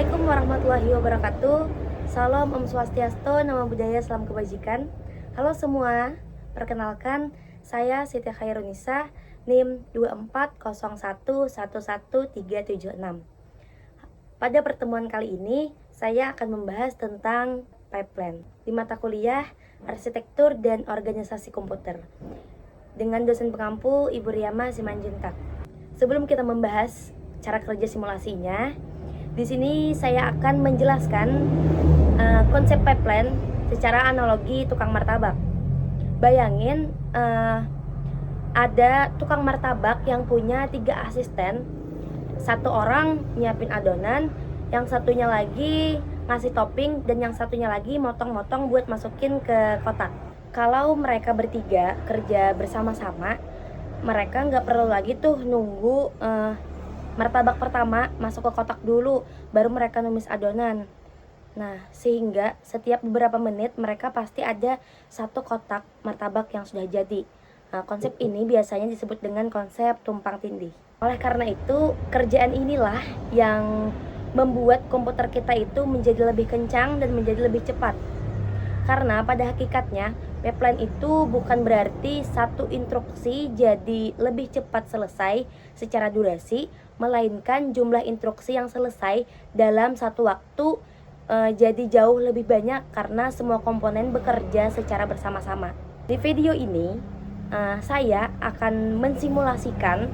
Assalamualaikum warahmatullahi wabarakatuh. Salam Om Swastiastu, Namo Buddhaya, Salam Kebajikan. Halo semua, perkenalkan saya Siti Khairunisa, NIM 240111376. Pada pertemuan kali ini, saya akan membahas tentang pipeline di mata kuliah Arsitektur dan Organisasi Komputer dengan dosen pengampu Ibu Riyama Simanjuntak. Sebelum kita membahas cara kerja simulasinya, di sini saya akan menjelaskan konsep pipeline secara analogi tukang martabak. Bayangin ada tukang martabak yang punya 3 asisten. Satu orang nyiapin adonan, yang satunya lagi ngasih topping, dan yang satunya lagi motong-motong buat masukin ke kotak. Kalau mereka bertiga kerja bersama-sama, mereka nggak perlu lagi tuh nunggu martabak pertama masuk ke kotak dulu, baru mereka numis adonan. Nah, sehingga setiap beberapa menit mereka pasti ada satu kotak martabak yang sudah jadi. Nah, konsep ini biasanya disebut dengan konsep tumpang tindih. Oleh karena itu, kerjaan inilah yang membuat komputer kita itu menjadi lebih kencang dan menjadi lebih cepat. Karena pada hakikatnya, pipeline itu bukan berarti satu instruksi jadi lebih cepat selesai secara durasi, melainkan jumlah instruksi yang selesai dalam satu waktu jadi jauh lebih banyak karena semua komponen bekerja secara bersama-sama. Di video ini, saya akan mensimulasikan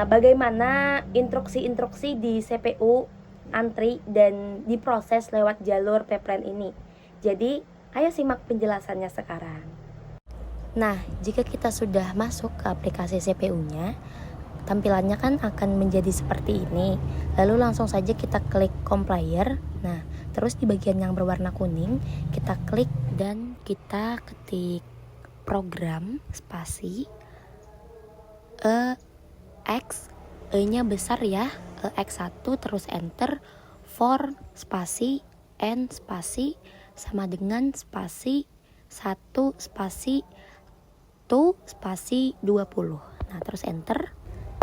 bagaimana instruksi-instruksi di CPU antri dan diproses lewat jalur pipeline ini. Jadi, ayo simak penjelasannya sekarang. Nah, jika kita sudah masuk ke aplikasi CPU-nya, tampilannya kan akan menjadi seperti ini. Lalu langsung saja kita klik compiler. Nah, terus di bagian yang berwarna kuning, kita klik dan kita ketik program spasi EX, E-nya besar ya, EX1, terus enter, for spasi N spasi sama dengan spasi 1 spasi 2 spasi 20. Nah, terus enter.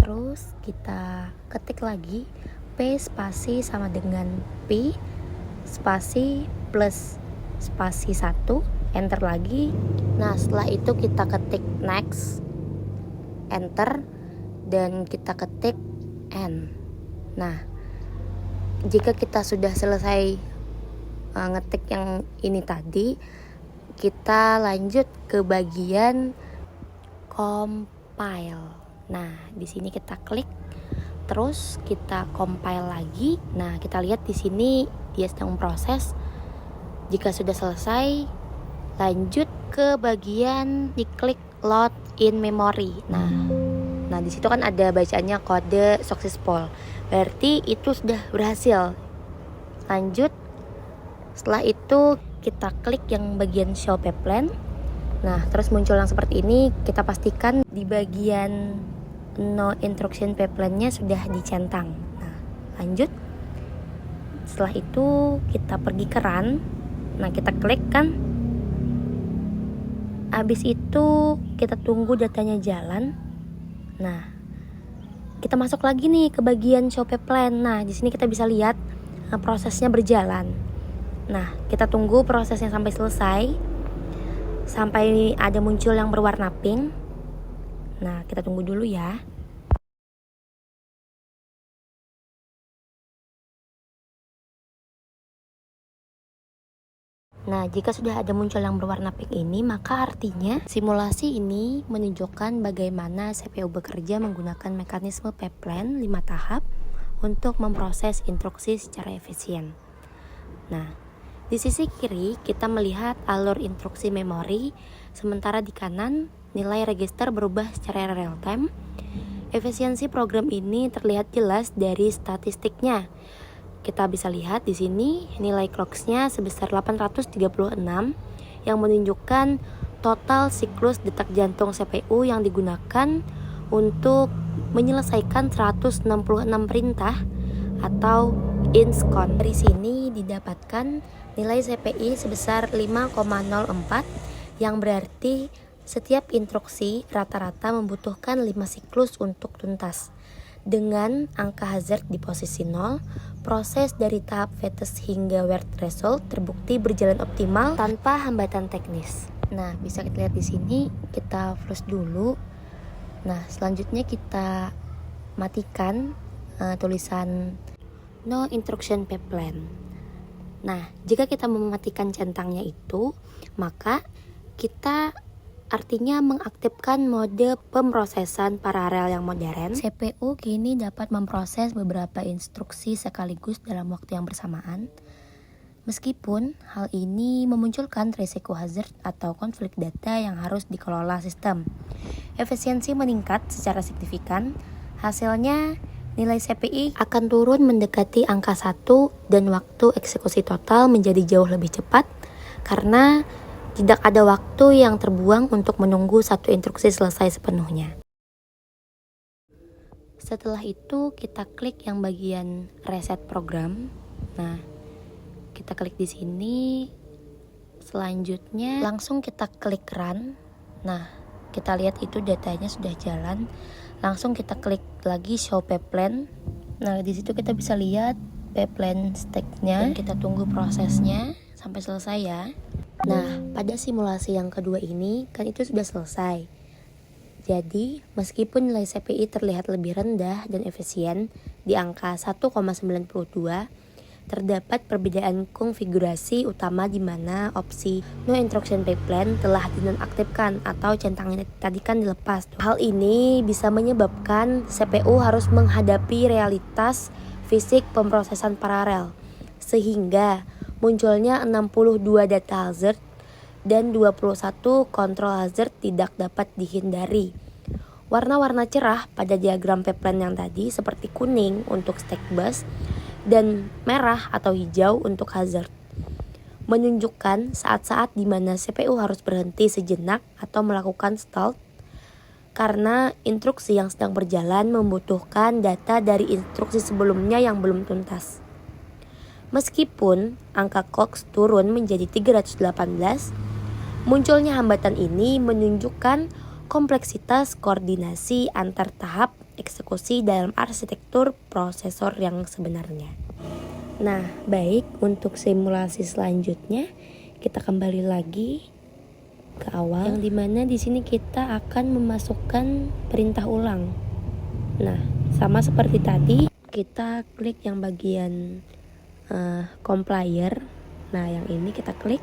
Terus kita ketik lagi P spasi sama dengan P spasi plus spasi 1, enter lagi. Nah, setelah itu kita ketik next, enter, dan kita ketik N. Nah, jika kita sudah selesai ngetik yang ini tadi, kita lanjut ke bagian compile. Nah, di sini kita klik, terus kita compile lagi. Nah, kita lihat di sini dia sedang proses. Jika sudah selesai, lanjut ke bagian diklik load in memory. Nah di situ kan ada bacaannya kode successful. Berarti itu sudah berhasil. Lanjut. Setelah itu kita klik yang bagian show pipeline. Nah, terus muncul yang seperti ini. Kita pastikan di bagian no instruction pipeline-nya sudah dicentang. Nah, lanjut. Setelah itu kita pergi ke run. Nah, kita klik kan. Habis itu kita tunggu datanya jalan. Nah, kita masuk lagi nih ke bagian show pipeline. Nah, di sini kita bisa lihat prosesnya berjalan. Nah, kita tunggu prosesnya sampai selesai, sampai ada muncul yang berwarna pink. Nah, kita tunggu dulu ya. Nah, jika sudah ada muncul yang berwarna pink ini, maka artinya simulasi ini menunjukkan bagaimana CPU bekerja menggunakan mekanisme pipeline 5 tahap untuk memproses instruksi secara efisien. Nah, di sisi kiri kita melihat alur instruksi memori, sementara di kanan nilai register berubah secara real time. Efisiensi program ini terlihat jelas dari statistiknya. Kita bisa lihat di sini nilai clocks-nya sebesar 836 yang menunjukkan total siklus detak jantung CPU yang digunakan untuk menyelesaikan 166 perintah atau INSCON. Dari sini didapatkan nilai CPI sebesar 5,04 yang berarti setiap instruksi rata-rata membutuhkan 5 siklus untuk tuntas. Dengan angka hazard di posisi 0, Proses dari tahap fetus hingga word result terbukti berjalan optimal tanpa hambatan teknis. Nah, bisa kita lihat di sini, kita flash dulu. Nah, selanjutnya kita matikan tulisan no instruction pipeline. Nah, jika kita mematikan centangnya itu, maka kita artinya mengaktifkan mode pemrosesan paralel yang modern. CPU kini dapat memproses beberapa instruksi sekaligus dalam waktu yang bersamaan. Meskipun hal ini memunculkan risiko hazard atau konflik data yang harus dikelola sistem. Efisiensi meningkat secara signifikan. Hasilnya, nilai CPI akan turun mendekati angka 1 dan waktu eksekusi total menjadi jauh lebih cepat karena tidak ada waktu yang terbuang untuk menunggu satu instruksi selesai sepenuhnya. Setelah itu kita klik yang bagian reset program. Nah, kita klik di sini. Selanjutnya langsung kita klik run. Nah, kita lihat itu datanya sudah jalan. Langsung kita klik lagi show pipeline. Nah, di situ kita bisa lihat pipeline stack-nya dan kita tunggu prosesnya sampai selesai ya. Nah, pada simulasi yang kedua ini kan itu sudah selesai. Jadi, meskipun nilai CPI terlihat lebih rendah dan efisien di angka 1,92, terdapat perbedaan konfigurasi utama di mana opsi no instruction pipeline telah dinonaktifkan atau centangnya tadi kan dilepas. Hal ini bisa menyebabkan CPU harus menghadapi realitas fisik pemrosesan paralel, sehingga munculnya 62 data hazard dan 21 control hazard tidak dapat dihindari. Warna-warna cerah pada diagram pipeline yang tadi seperti kuning untuk stack bus dan merah atau hijau untuk hazard, menunjukkan saat-saat di mana CPU harus berhenti sejenak atau melakukan stall karena instruksi yang sedang berjalan membutuhkan data dari instruksi sebelumnya yang belum tuntas. Meskipun angka clocks turun menjadi 318, munculnya hambatan ini menunjukkan kompleksitas koordinasi antar tahap eksekusi dalam arsitektur prosesor yang sebenarnya. Nah, baik, untuk simulasi selanjutnya kita kembali lagi ke awal, yang dimana di sini kita akan memasukkan perintah ulang. Nah, sama seperti tadi, kita klik yang bagian compiler. Nah, yang ini kita klik.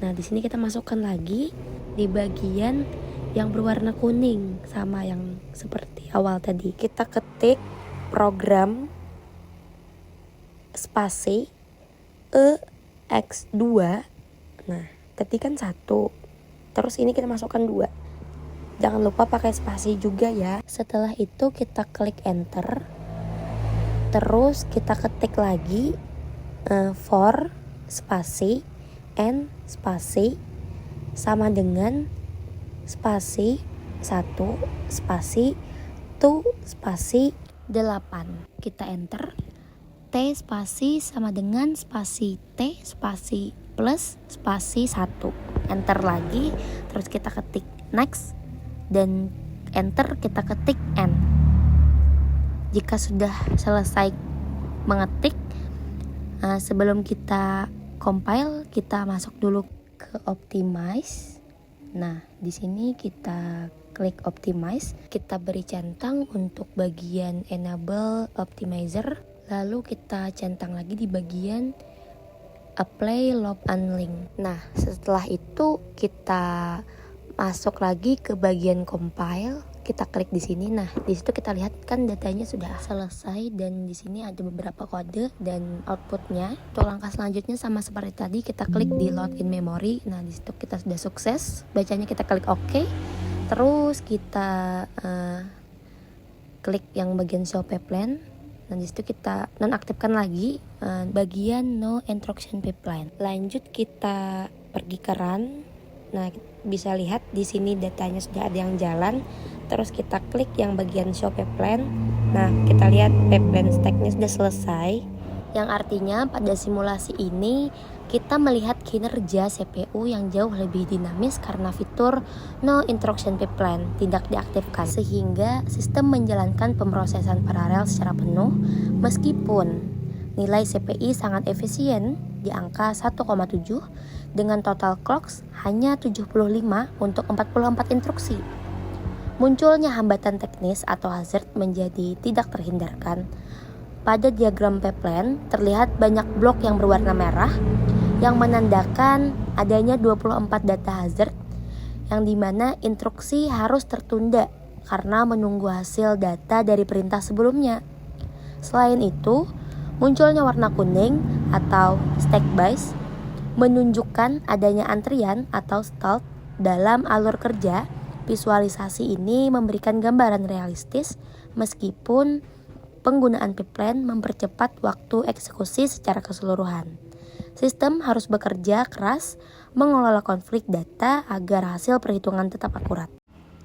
Nah, di sini kita masukkan lagi di bagian yang berwarna kuning sama yang seperti awal tadi. Kita ketik program spasi EX2. Nah, ketikan 1. Terus ini kita masukkan 2. Jangan lupa pakai spasi juga ya. Setelah itu kita klik enter. Terus kita ketik lagi for spasi n spasi sama dengan spasi 1 spasi 2 spasi 8. Kita enter. T spasi sama dengan spasi T spasi plus spasi 1. Enter lagi. Terus kita ketik next dan enter, kita ketik N. Jika sudah selesai mengetik, sebelum kita compile, kita masuk dulu ke optimize. Nah, di sini kita klik optimize, kita beri centang untuk bagian enable optimizer, lalu kita centang lagi di bagian apply loop unlink. Nah, setelah itu kita masuk lagi ke bagian compile, kita klik di sini. Nah, di situ kita lihat kan datanya sudah selesai dan di sini ada beberapa kode dan outputnya. Untuk langkah selanjutnya sama seperti tadi, kita klik di load in memory. Nah, di situ kita sudah sukses. Bacanya kita klik OK. Terus kita klik yang bagian show pipeline. Nah, di situ kita nonaktifkan lagi bagian no instruction pipeline. Lanjut kita pergi ke run. Nah, bisa lihat di sini datanya sudah ada yang jalan. Terus kita klik yang bagian show pipeline. Nah, kita lihat pipeline stack-nya sudah selesai. Yang artinya pada simulasi ini kita melihat kinerja CPU yang jauh lebih dinamis karena fitur no instruction pipeline tidak diaktifkan, sehingga sistem menjalankan pemrosesan paralel secara penuh meskipun nilai CPI sangat efisien di angka 1,7 dengan total clocks hanya 75 untuk 44 instruksi. Munculnya hambatan teknis atau hazard menjadi tidak terhindarkan. Pada diagram pipeline terlihat banyak blok yang berwarna merah yang menandakan adanya 24 data hazard yang dimana instruksi harus tertunda karena menunggu hasil data dari perintah sebelumnya. Selain itu, munculnya warna kuning atau stack base menunjukkan adanya antrian atau stall dalam alur kerja. Visualisasi ini memberikan gambaran realistis meskipun penggunaan pipeline mempercepat waktu eksekusi secara keseluruhan. Sistem harus bekerja keras mengelola konflik data agar hasil perhitungan tetap akurat.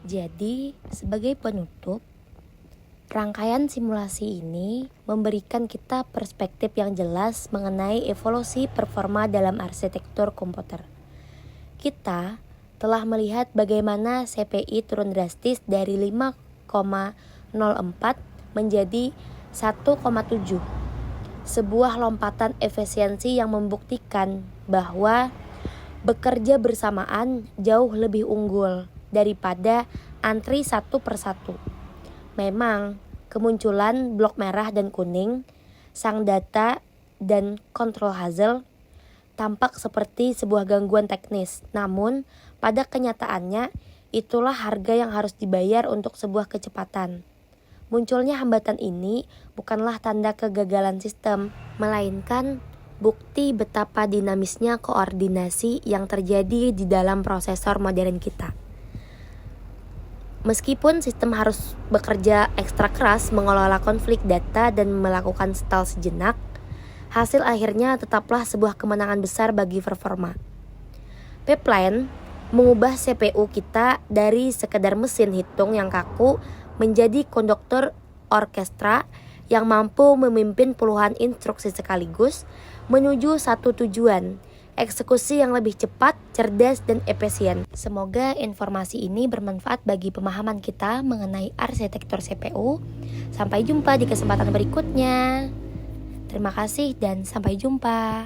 Jadi, sebagai penutup, rangkaian simulasi ini memberikan kita perspektif yang jelas mengenai evolusi performa dalam arsitektur komputer. Kita telah melihat bagaimana CPI turun drastis dari 5,04 menjadi 1,7. Sebuah lompatan efisiensi yang membuktikan bahwa bekerja bersamaan jauh lebih unggul daripada antri satu persatu. Memang kemunculan blok merah dan kuning, sang data dan kontrol hasil tampak seperti sebuah gangguan teknis. Namun pada kenyataannya itulah harga yang harus dibayar untuk sebuah kecepatan. Munculnya hambatan ini bukanlah tanda kegagalan sistem, melainkan bukti betapa dinamisnya koordinasi yang terjadi di dalam prosesor modern kita. Meskipun sistem harus bekerja ekstra keras mengelola konflik data dan melakukan stall sejenak, hasil akhirnya tetaplah sebuah kemenangan besar bagi performa. Pipeline mengubah CPU kita dari sekedar mesin hitung yang kaku menjadi konduktor orkestra yang mampu memimpin puluhan instruksi sekaligus menuju satu tujuan, eksekusi yang lebih cepat, cerdas, dan efisien. Semoga informasi ini bermanfaat bagi pemahaman kita mengenai arsitektur CPU. Sampai jumpa di kesempatan berikutnya. Terima kasih dan sampai jumpa.